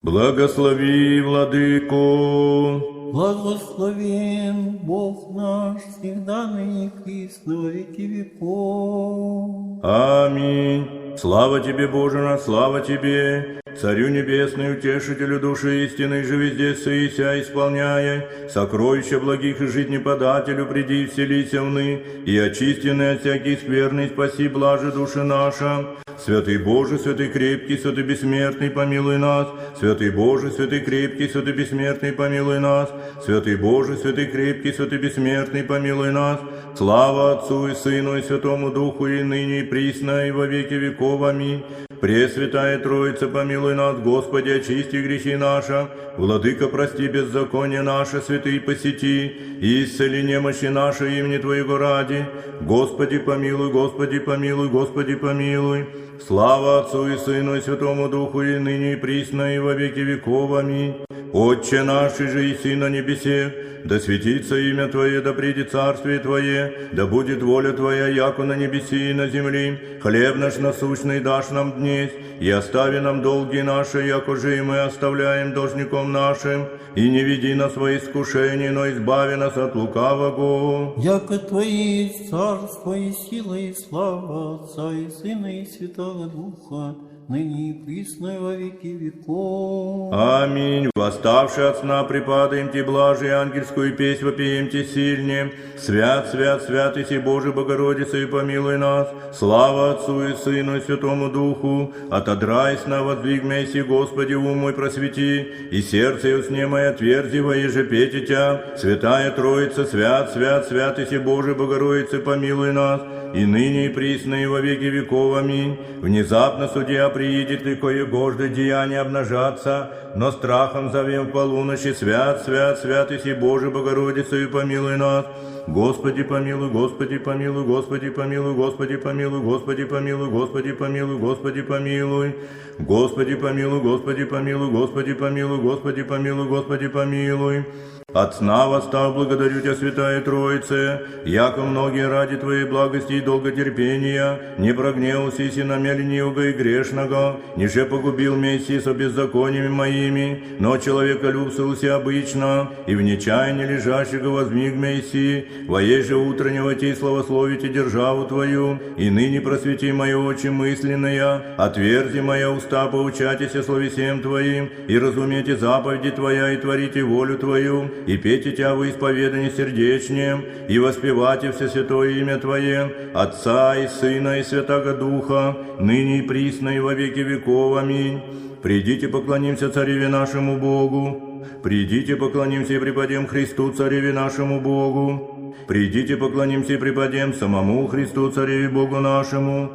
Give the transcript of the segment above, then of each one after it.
Благослови, Владыко! Благословен Бог наш, всегда ныне и во веки веков. Аминь. Слава Тебе, Боже наш, слава Тебе, Царю Небесный, Утешителю души истины, же везде сыся, исполняя сокровища благих и жизнеподателю, приди и вселися вны, и очистенный от всяких скверный, спаси блаже души наша. Святый Боже, святый крепкий, святый бессмертный, помилуй нас. Святый Боже, святый крепкий, святый бессмертный, помилуй нас. Святый Боже, святый крепкий, святый бессмертный, помилуй нас. Слава Отцу и Сыну и Святому Духу, и ныне, и присно, и во веки веков. Аминь. Пресвятая Троица, помилуй нас, Господи, очисти грехи наши. Владыка, прости беззаконие наше, святый посети, и исцели немощи наши имени Твоего ради. Господи, помилуй, Господи, помилуй, Господи, помилуй. Слава Отцу и Сыну и Святому Духу, и ныне, и присно, и во веки веков. Аминь. Отче наш, же и си на небесе, да светится имя Твое, да придет царствие Твое, да будет воля Твоя, яко на небеси и на земли. Хлеб наш насущный дашь нам днесь, и остави нам долги наши, яко же и мы оставляем должником нашим. И не веди нас во искушение, но избави нас от лукавого. Яко Твое есть царство и сила и слава Отца и Сына и Святого Духа, ныне и присно и во веки веков. Аминь. Восставши от сна, припадаем Ти блажи, ангельскую песнь вопием Ти сильне. Свят, свят, свят, Иси Боже, Богородица, и помилуй нас. Слава Отцу и Сыну и Святому Духу. Отодрай сна, воздвиг мя, Господи, ум мой просвети, и сердце и усне мое отверзи, воеже петь Тя. Святая Троица, свят, свят, свят, Иси Боже, Богородица, помилуй нас. И ныне, и присно, и во веки веков. Аминь. Внезапно судья приидет, и кое-гожды деяния обнажаться, но страхом зовем в полуночи. Свят, свят, свят, Иси Боже, Богородица, и помилуй нас. Господи, помилуй, Господи, помилуй, Господи, помилуй, Господи, помилуй, Господи, помилуй, Господи, помилуй, Господи, помилуй. Господи, помилуй, Господи, помилуй, Господи, помилуй, Господи, помилуй, Господи, помилуй. От сна восстав, благодарю Тебя, Святая Троице, яко многие ради Твоей благости и долготерпения не прогневался и на меня ленивого и грешного, ниже погубил Мессии со беззакониями моими, но человеколюбствовался обычно, и в нечаянии лежащего возмиг Мессии, воеже утреннего Ти славословите державу Твою, и ныне просвети мои очи мысленные, отверзи моя уста, поучайтеся словесем Твоим, и разумейте заповеди Твоя, и творите волю Твою, и пейте Тя во исповедании сердечнем, и воспевайте все святое имя Твое, Отца и Сына и Святаго Духа, ныне и присно и во веки веков. Аминь. Придите, поклонимся Цареве нашему Богу. Придите, поклонимся и преподем Христу, Цареве нашему Богу. Придите, поклонимся и преподем самому Христу, Цареве Богу нашему.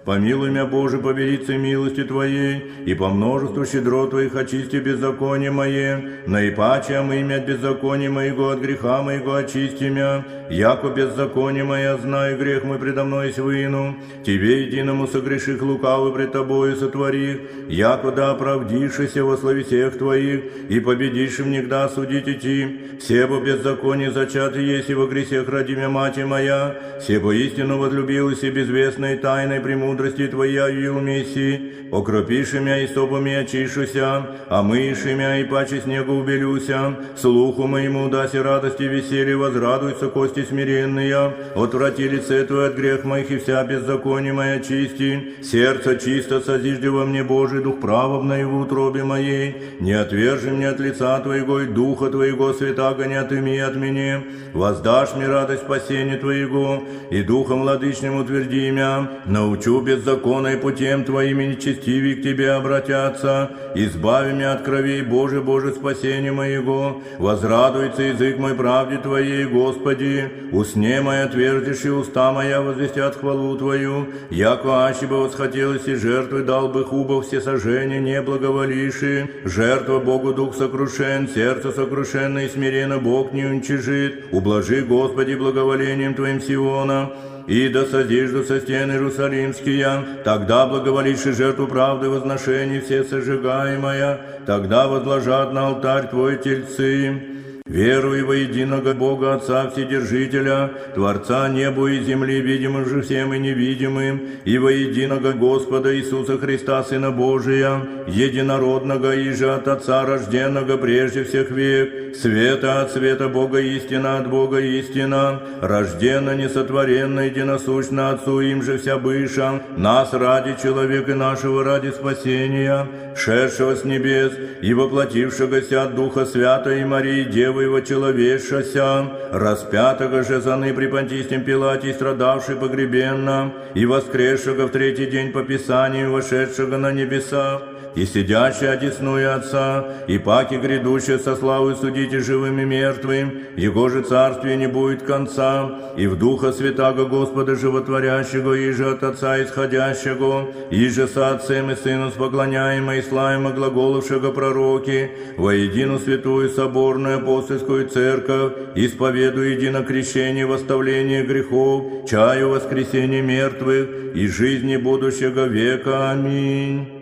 Помилуй мя, Боже, по велице милости Твоей, и по множеству щедрот Твоих очисти беззаконие мое, наипаче омый от беззакония моего, от греха моего очисти мя, яко беззаконие мое, знаю, грех мой предо мной свыну, Тебе единому согреших лукавый пред Тобою сотвори, яко да оправдишися во словесех Твоих, и победишь внегда судить идти, себо беззаконие зачаты есть, и во гресех ради мя мати моя, себо истину возлюбилась и безвестной тайной премудрости Твоя и умеси, окропиши мя и собами очишуся, а мыши мя и паче снегу убелюся, слуху моему даси радости и веселье, возрадуйся кости смиренные, отврати лице Твое от грех моих и вся беззаконие моя чисти, сердце чисто созижди во мне, Божий, дух правовный в утробе моей, не отвержи мне от лица Твоего и духа Твоего святаго не отыми от меня, воздашь мне радость спасения Твоего, и духом владычным утверди мя, научу беззаконной путем Твоими нечестивее к Тебе обратятся, избави меня от кровей, Боже, Боже, спасение моего, возрадуется язык мой правде Твоей, Господи, усне моя отвердишь и уста моя возвестят хвалу Твою, яко аще бы восхотелось и жертвы дал бы хуба все сожжения не благоволивши, жертва Богу дух сокрушен, сердце сокрушенное и смиренно Бог не уничижит, ублажи, Господи, благоволением Твоим Сиона, и да созижду со стен Иерусалимские, тогда благоволивши жертву правды возношений все сожигаемая, тогда возложат на алтарь Твой тельцы. Верую во единого Бога Отца Вседержителя, Творца неба и земли, видимым же всем и невидимым, и во единого Господа Иисуса Христа, Сына Божия, единородного и же от Отца рожденного прежде всех век, света от света Бога истина, от Бога истина, рожденно, несотворенно, единосущно Отцу им же вся быша, нас ради человека нашего ради спасения, шедшего с небес и воплотившегося от Духа Святой и Марии Девы его человешася, распятого же заны при Понтийском Пилате, страдавший погребенно, и воскресшего в третий день по Писанию, вошедшего на небеса, и сидящий одесную Отца, и паки грядущие со славой судите живым и мертвым, Его же царствие не будет конца, и в Духа Святаго Господа Животворящего, и же от Отца исходящего, и же со Отцем и Сыном споклоняемо и славимо глаголовшего пророки, во едину святую соборную апостольскую церковь, исповедую едино крещение, восставление грехов, чаю воскресения мертвых и жизни будущего века. Аминь.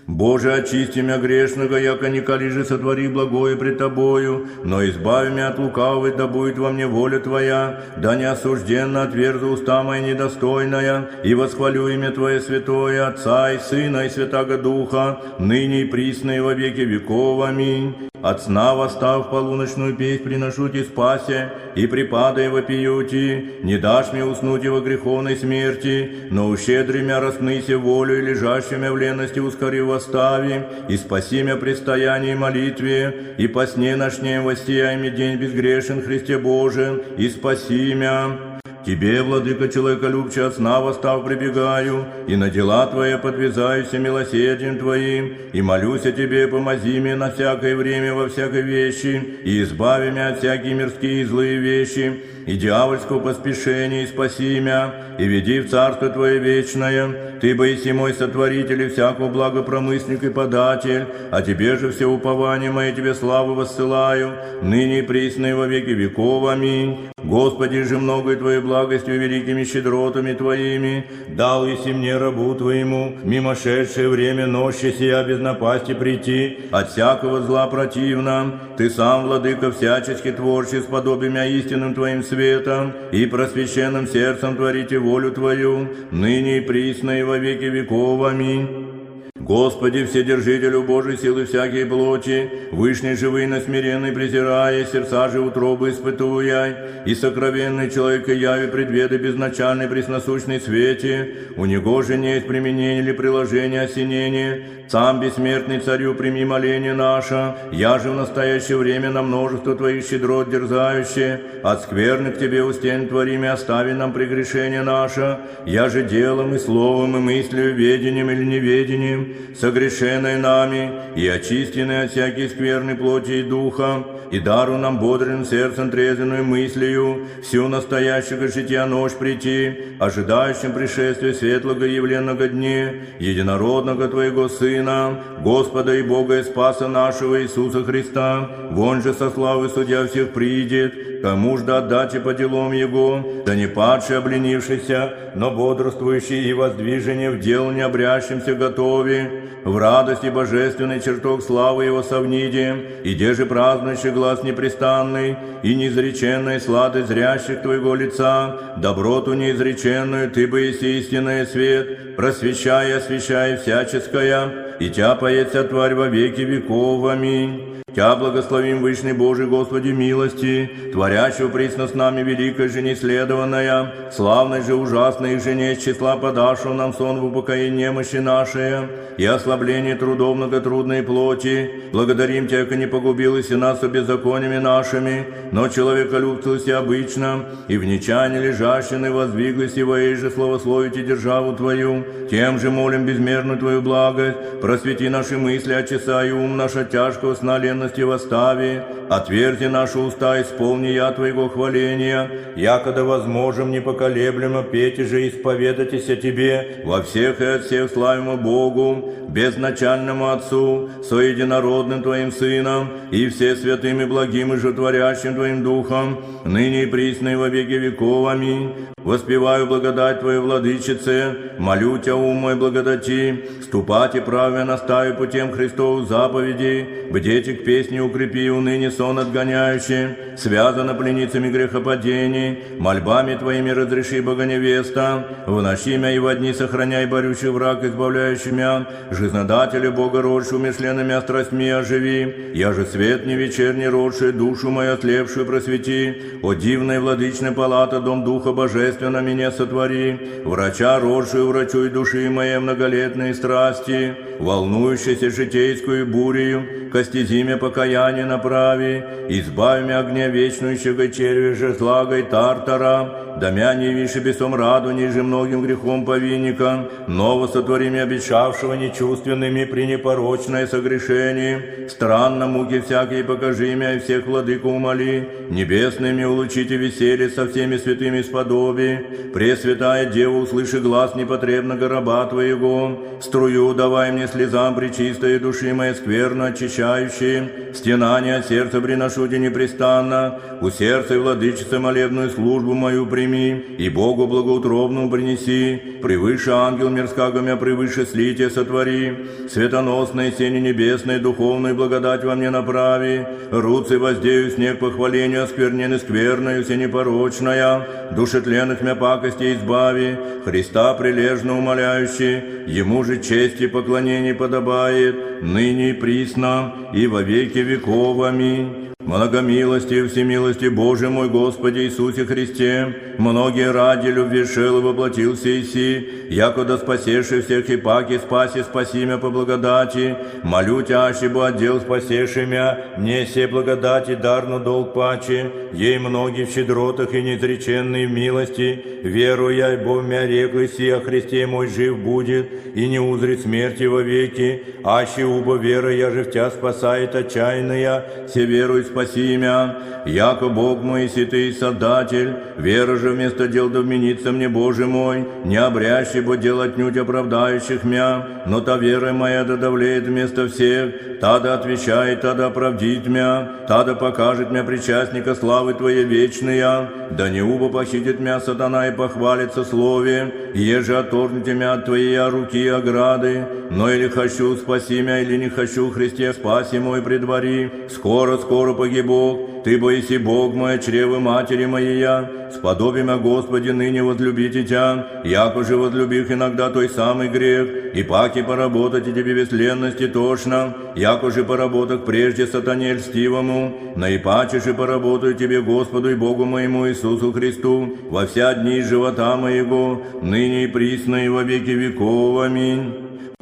Боже, очисти мя грешного, яко николи же сотвори благое пред Тобою, но избави мя от лукавой, да будет во мне воля Твоя, да не осужденно отверзу уста моя недостойная, и восхвалю имя Твое святое, Отца и Сына и Святаго Духа, ныне и присно и во веки веков. Аминь. От сна восстав полуночную песнь приношу Ти спасе, и припадай вопию Ти, не дашь мне уснуть во греховной смерти, но ущедри мя распныся волю и лежащими в лености ускори восстави, и спаси мя предстоянии молитве, и по сне ночнем воссияй день безгрешен Христе Боже, и спаси мя. Тебе, владыка человеколюбче, от сна восстав прибегаю, и на дела Твои подвязаюся милосердием Твоим, и молюсь о Тебе, помози мне на всякое время во всякой вещи, и избави меня от всякие мирские и злые вещи, и дьявольского поспешения, и спаси меня, и веди в Царство Твое вечное. Ты, боиси мой сотворитель и всякого благопромысленник и податель, а Тебе же все упование мое, Тебе славу воссылаю, ныне и присно и во веки веков. Аминь. Господи же многое Твоей благостью и великими щедротами Твоими дал еси мне рабу Твоему, мимошедшее время нощи сия без напасти прийти, от всякого зла противно. Ты сам, владыка, всячески творчий, сподоби мя истинным Твоим светом, и просвященным сердцем творите волю Твою, ныне и присно и во веки веков. Аминь. Господи, Вседержителю Божией силы всякие плоти, вышний живый на смиренный презирая, сердца же утробы испытуя, и сокровенный человека яви предведы безначальный пресносущный свете, у него же не есть применение или приложение осенения, сам бессмертный царю прими моление наше, я же в настоящее время на множество Твоих щедрот дерзающее, от скверны к Тебе устен творим и остави нам прегрешение наше, я же делом и словом и мыслью, ведением или неведением, согрешенной нами, и очистенной от всякой скверной плоти и духа, и дару нам бодрым сердцем трезвенную мыслью, всю настоящего жития ночь прийти, ожидающим пришествия светлого явленного дне, единородного Твоего Сына, Господа и Бога и Спаса нашего Иисуса Христа, вон же со славы судья всех придет, кому ж да отдачи по делам Его, да не падший обленившийся, но бодрствующий и воздвижение в дел не обрящимся готови, в радости божественный чертог славы Его совниде, и де же празднующий глаз непрестанный, и неизреченная сладость зрящих Твоего лица, доброту неизреченную Ты бы еси истинный свет, просвещай и освящай всяческая, и Тя поется тварь во веки веков. Аминь. Тя благословим, Вышний Божий, Господи милости, творящего присно с нами великой же неследованная, славной же ужасной их жене из числа подавшего нам сон в упокоение немощи нашей, и ослабление трудов многотрудной плоти. Благодарим Тя, яко не погубилась и нас беззакониями нашими, но человеколюбцелась обычно, и в нечаянии лежащины воздвиглась и во ей же славословите державу Твою. Тем же молим безмерную Твою благость, просвети наши мысли, очисай ум наш от тяжкого сна ленности восстави, отверзи наши уста, исполни я Твоего хваления, якода возможем непоколеблемо петь и же исповедайтесь о Тебе во всех и от всех славимо Богу, безначальному Отцу, со единородным Твоим Сыном, и все святым и благим и животворящим Твоим Духом, ныне и присно и во веки веков. Аминь. Воспеваю благодать Твою, Владычице, молю Тя, ум мой благодати, ступать и праве настави путем Христову заповедей, бдеть к песне укрепи, уныне сон отгоняющий, связано пленницами грехопадений, мольбами Твоими разреши, Бога невеста, в ночи мя и во дни сохраняй борющий враг, избавляющий мя, жизнодателя Бога родшую, мешленными страстьми оживи, я же свет не вечерний родший, душу мою отлепшую просвети, о дивная владычная палата, дом Духа Божественного меня сотвори, врача родшую, врачуй души моей многолетные страсти, волнующейся житейскую бурею, ко стезиме покаяния направи, избави мя огня вечнующего черви же злагой Тартара, да мя не виши бесом раду, ниже многим грехом повинника, ново сотвори мя обещавшего нечувственными при непорочное согрешение, странно муки всякие покажи мя и всех владыку умоли, небесными улучите веселье со всеми святыми сподоби, Пресвятая Дева, услыши глаз непотребного раба Твоего, струю давай мне слезам пречистой души моей скверно очищающей, стенания от сердца приношу Тебе непрестанно, у сердца и владычицы молебную службу мою прими, и Богу благоутробному принеси, превыше ангел мирского мя, превыше слития сотвори, светоносной сени небесной, духовной благодать во мне направи, руцы воздею снег похвалению, осквернены скверною, всенепорочная, душетленных мя пакости избави, Христа прилежно умоляющий, Ему же честь и поклонение подобает, ныне и присно, и во веки веков. Аминь. Многомилости и всемилости Божий мой Господи Иисусе Христе, многие ради любви шел и воплотился Иси, якода спасеши всех и паки спаси, спаси мя по благодати, молю Тя, ащебо отдел спасеши мя, мне все благодати дарно долг паче, ей многие в щедротах и неизреченные в милости, верую я, бо мя реку Иси, о Христе мой жив будет, и не узрит смерти во веки, аще убо вера, я же в Тя спасает отчаянная, все веруй спаси мя, яко Бог мой, си Ты Создатель, вера же вместо дел да вменится мне, Боже мой, не обрящий, бо дел отнюдь оправдающих мя, но та вера моя да давлеет вместо всех, та да отвечает, та да оправдит мя, та да покажет мя причастника славы Твоей вечная, да не убо похитит мя сатана и похвалится слове, еже отторгнете мя от Твоей руки и ограды, но или хочу спаси мя, или не хочу, Христе спаси мой предвари, скоро погибок, Ты боиси Бог мой, чревы матери моей, сподоби мя, Господи, ныне возлюбите Тя, яко же возлюбих иногда той самый грех, и паки поработать и Тебе бесленности тошно, яко же поработах прежде сатане льстивому, наипаче же поработаю Тебе, Господу и Богу моему Иисусу Христу, во вся дни живота моего, ныне и присно и во веки веков. Аминь.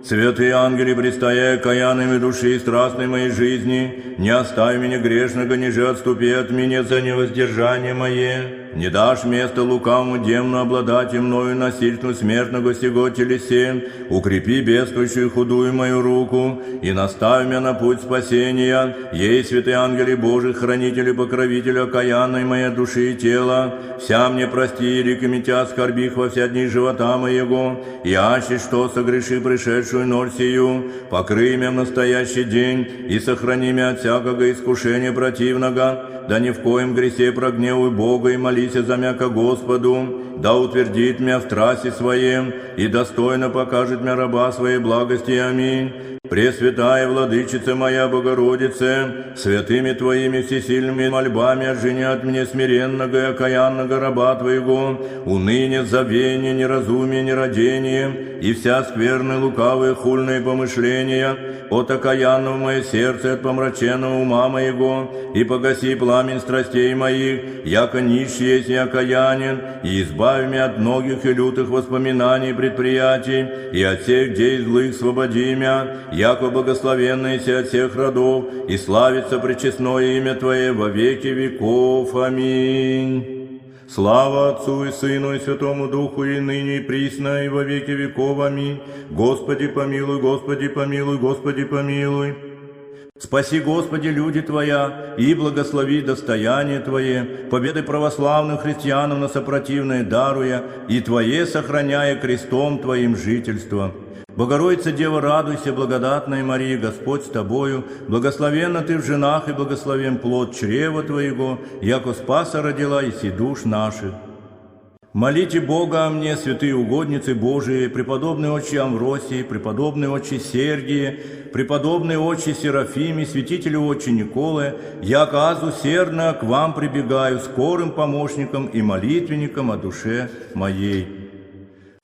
Святые ангели, предстоя каянными души и страстной моей жизни, не оставь меня грешного, ниже отступи от меня за невоздержание мое. Не дашь место лукавому демну обладать и мною насильству смертного сего телесе, укрепи бедствующую худую мою руку и наставь меня на путь спасения. Ей, святые ангели Божии, хранители, покровители окаянной моей души и тела, вся мне прости и реки Тя скорбих во вся дни живота моего, и аще что согреши пришедшую ночь сию, покрый меня в настоящий день и сохрани меня от всякого искушения противного, да ни в коем гресе прогневуй Бога и молись за мя ко Господу, да утвердит мя в трасе своем и достойно покажет мя раба своей благости. Аминь. Пресвятая Владычица моя Богородице, святыми Твоими всесильными мольбами отжени от меня смиренного и окаянного раба Твоего, уныние, забвение, неразумие, нерадение и вся скверная, лукавые, хульные помышления, от окаянного мое сердце, от помраченного ума моего, и погаси пламень страстей моих, яко нищ есть и окаянен, и избави меня от многих и лютых воспоминаний и предприятий, и от всех дей злых свободи мя, яко благословенный си от всех родов, и славится пречестное имя Твое во веки веков. Аминь. Слава Отцу и Сыну и Святому Духу, и ныне, и присно, и во веки веков. Аминь. Господи помилуй, Господи помилуй, Господи помилуй. Спаси, Господи, люди Твоя, и благослови достояние Твое, победы православным христианам на сопротивное даруя, и Твое сохраняя крестом Твоим жительство. Богородица Дева, радуйся, благодатная Мария, Господь с тобою, благословенна ты в женах, и благословен плод чрева твоего, яко спаса родила иси душ наших. Молите Бога о мне, святые угодницы Божии, преподобный отче Амвросий, преподобный отче Сергии, преподобный отче Серафимий, святителю отче Николы, яко аз усердно к вам прибегаю, скорым помощником и молитвенником о душе моей.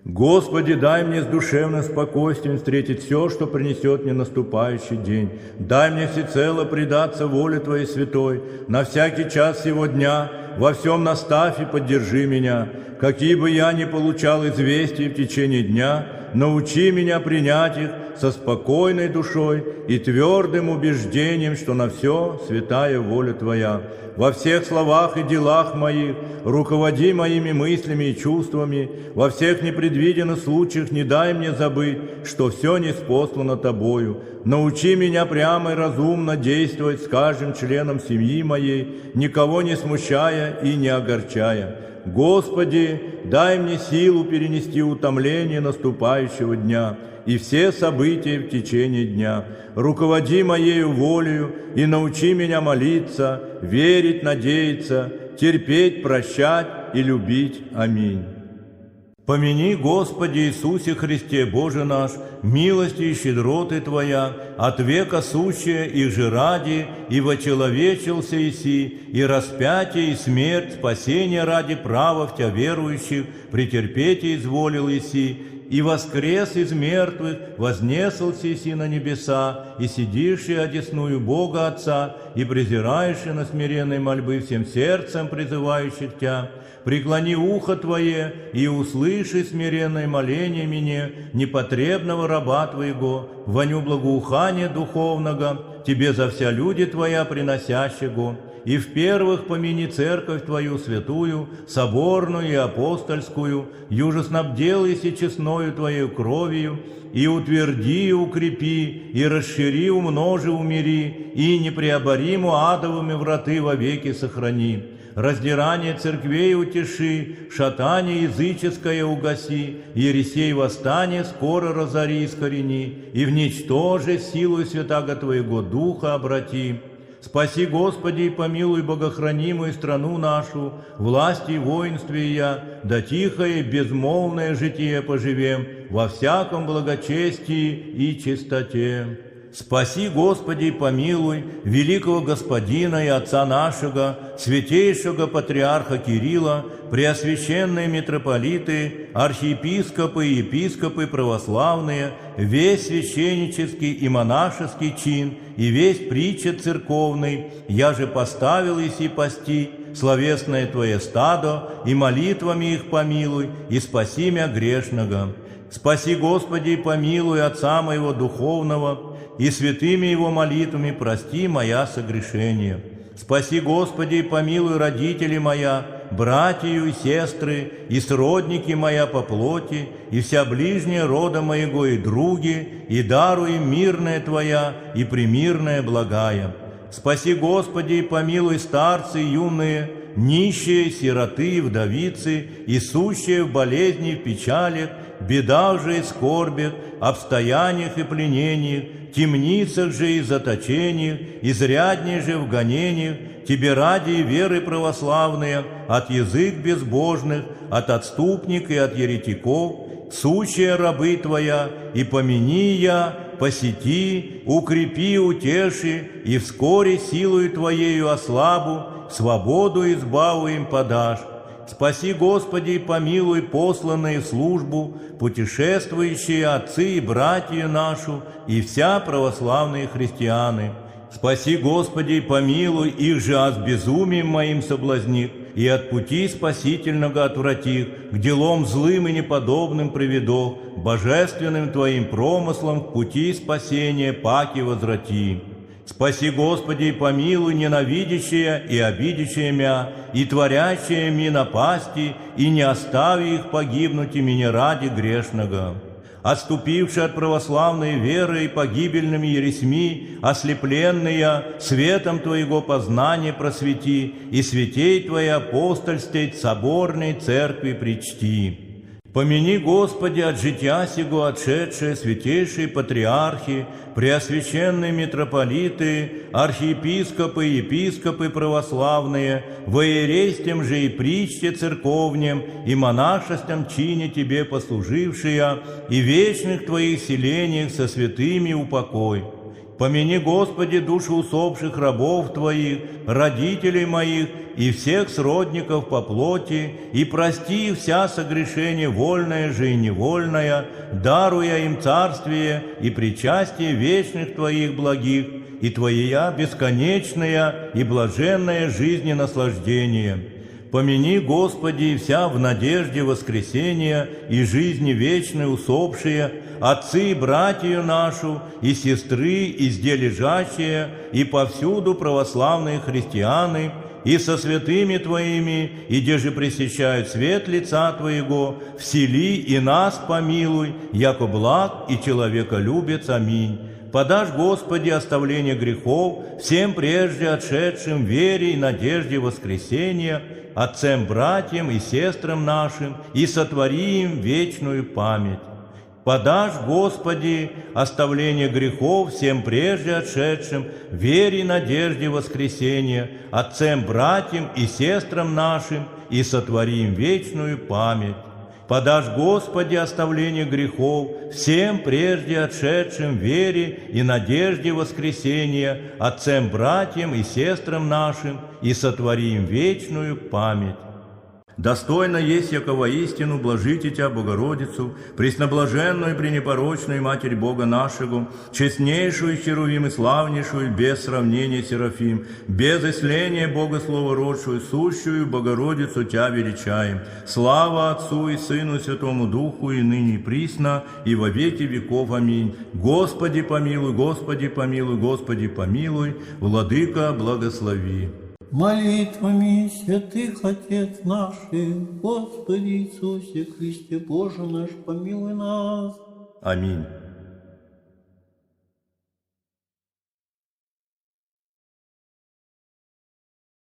Господи, дай мне с душевным спокойствием встретить все, что принесет мне наступающий день. Дай мне всецело предаться воле Твоей святой, на всякий час сего дня, во всем наставь и поддержи меня. Какие бы я ни получал известий в течение дня, научи меня принять их со спокойной душой и твердым убеждением, что на все святая воля Твоя. Во всех словах и делах моих руководи моими мыслями и чувствами, во всех непредвиденных случаях не дай мне забыть, что все ниспослано Тобою. Научи меня прямо и разумно действовать с каждым членом семьи моей, никого не смущая и не огорчая. Господи, дай мне силу перенести утомление наступающего дня и все события в течение дня. Руководи моею волею и научи меня молиться, верить, надеяться, терпеть, прощать и любить. Аминь. Помяни, Господи Иисусе Христе, Боже наш, милости и щедроты Твоя, от века сущая их же ради, и вочеловечился Иси, и распятие, и смерть, спасение ради права в Тя верующих, претерпеть изволил Иси, и воскрес из мертвых, вознесался Иси на небеса, и сидишь одесную Бога Отца, и презираешь на смиренной мольбы всем сердцем призывающих Тя. Преклони ухо Твое, и услыши смиренное моление мне, непотребного раба Твоего, воню благоухания духовного, Тебе за вся люди Твоя приносящего. И в первых помяни церковь Твою святую, соборную и апостольскую, юже снабдел еси честною Твоею кровью, и утверди, и укрепи, и расшири, умножи, умири, и непреобориму адовыми враты вовеки сохрани. Раздирание церквей утеши, шатание языческое угаси, ересей восстание скоро разори и искорени, и вничтожи силою святаго Твоего Духа обрати. Спаси, Господи, и помилуй богохранимую страну нашу, власти и воинстве я, да тихое, безмолвное житие поживем во всяком благочестии и чистоте. Спаси, Господи, и помилуй великого Господина и Отца нашего, святейшего Патриарха Кирилла, преосвященные митрополиты, архиепископы и епископы православные, весь священнический и монашеский чин, и весь притчет церковный, я же поставил иси пасти, словесное Твое стадо, и молитвами их помилуй, и спаси мя грешного. Спаси, Господи, и помилуй Отца моего духовного, и святыми его молитвами прости моя согрешение. Спаси, Господи, и помилуй родители моя, братью и сестры, и сродники моя по плоти, и вся ближняя рода моего и други, и даруй им мирное Твоя и премирное благая. Спаси, Господи, и помилуй старцы юные, нищие, сироты, вдовицы, и сущие в болезни и в печалях, бедах же и скорбях, обстояниях и пленениях, темницах же и заточениях, изрядней же в гонениях, Тебе ради и веры православные, от язык безбожных, от отступник и от еретиков, сущие рабы Твоя, и помяни я, посети, укрепи, утеши, и вскоре силою Твоею ослабу, свободу избаву им подашь. Спаси, Господи, и помилуй посланные в службу, путешествующие отцы и братья нашу, и вся православные христианы. Спаси, Господи, и помилуй их же от безумием моим соблазних, и от пути спасительного отвратих, к делам злым и неподобным приведох, божественным Твоим промыслом к пути спасения паки возврати. Спаси, Господи, и помилуй ненавидящие и обидящие мя, и творящие ми напасти, и не остави их погибнуть и меня ради грешного. Отступившие от православной веры и погибельными ересьми, ослепленные светом Твоего познания просвети, и святей Твоей апостольстей соборной церкви причти. Помяни, Господи, от жития сего отшедшие святейшие патриархи, преосвященные митрополиты, архиепископы и епископы православные, во иерействем же и притче церковнем, и монашеством чине Тебе послужившие, и вечных Твоих селениях со святыми упокой. Помяни, Господи, души усопших рабов Твоих, родителей моих и всех сродников по плоти, и прости вся согрешение вольное же и невольное, даруя им царствие и причастие вечных Твоих благих, и Твоя бесконечная и блаженная жизнь и наслаждение. Помяни, Господи, вся в надежде воскресения и жизни вечной усопшие, отцы и братью нашу, и сестры, и зде лежащие, и повсюду православные христианы, и со святыми Твоими, и где же пресещают свет лица Твоего, всели и нас помилуй, яко благ и человеколюбец. Аминь. Подашь, Господи, оставление грехов всем прежде отшедшим в вере и надежде воскресения, отцам, братьям и сестрам нашим, и сотвори им вечную память. Подашь, Господи, оставление грехов всем прежде отшедшим в вере и надежде воскресения, отцам, братьям и сестрам нашим, и сотвори им вечную память. Подашь, Господи, оставление грехов всем прежде отшедшим в вере и надежде воскресения, отцам, братьям и сестрам нашим, и сотвори им вечную память. Достойно есть, яко воистину блажите Тя, Богородицу, пресноблаженную и пренепорочную Матерь Бога нашего, честнейшую Херувим и славнейшую, без сравнения Серафим, без исления Бога Словородшую, сущую Богородицу Тя величаем. Слава Отцу и Сыну и Святому Духу, и ныне и присно, и во веки веков. Аминь. Господи помилуй, Господи помилуй, Господи помилуй, Владыка благослови. Молитвами святых Отец наших, Господи Иисусе Христе Боже наш, помилуй нас. Аминь.